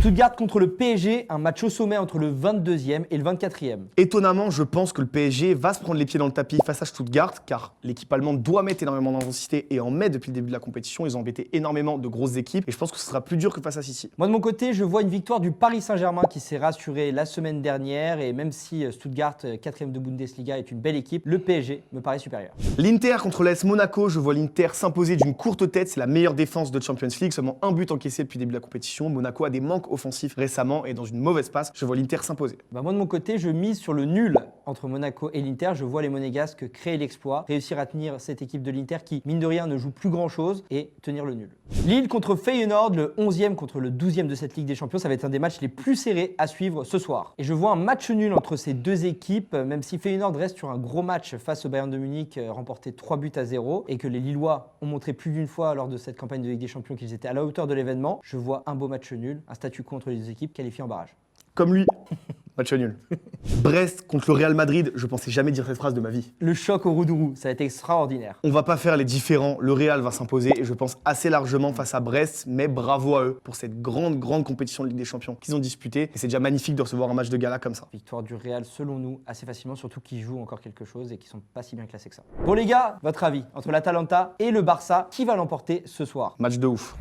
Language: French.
Stuttgart contre le PSG, un match au sommet entre le 22e et le 24e. Étonnamment, je pense que le PSG va se prendre les pieds dans le tapis face à Stuttgart, car l'équipe allemande doit mettre énormément d'intensité et en met depuis le début de la compétition. Ils ont embêté énormément de grosses équipes et je pense que ce sera plus dur que face à City. Moi de mon côté, je vois une victoire du Paris Saint-Germain qui s'est rassuré la semaine dernière et même si Stuttgart, 4e de Bundesliga, est une belle équipe, le PSG me paraît supérieur. L'Inter contre l'AS Monaco, je vois l'Inter s'imposer d'une courte tête. C'est la meilleure défense de Champions League, seulement un but encaissé depuis le début de la compétition. Monaco a des manques offensifs récemment et dans une mauvaise passe, je vois l'Inter s'imposer. Moi de mon côté, je mise sur le nul entre Monaco et l'Inter. Je vois les Monégasques créer l'exploit, réussir à tenir cette équipe de l'Inter qui, mine de rien, ne joue plus grand chose et tenir le nul. Lille contre Feyenoord, le 11e contre le 12e de cette Ligue des Champions, ça va être un des matchs les plus serrés à suivre ce soir. Et je vois un match nul entre ces deux équipes, même si Feyenoord reste sur un gros match face au Bayern de Munich, remporté 3-0, et que les Lillois ont montré plus d'une fois lors de cette campagne de Ligue des Champions qu'ils étaient à la hauteur de l'événement. Je vois un beau match nul, un statu quo entre les deux équipes qualifiées en barrage. Comme lui. Match nul. Brest contre le Real Madrid, je pensais jamais dire cette phrase de ma vie. Le choc au Roudourou, ça va être extraordinaire. On va pas faire les différents, le Real va s'imposer et je pense assez largement face à Brest, mais bravo à eux pour cette grande compétition de Ligue des Champions qu'ils ont disputée et c'est déjà magnifique de recevoir un match de gala comme ça. Victoire du Real selon nous assez facilement, surtout qu'ils jouent encore quelque chose et qu'ils sont pas si bien classés que ça. Bon les gars, votre avis entre l'Atalanta et le Barça, qui va l'emporter ce soir? Match de ouf.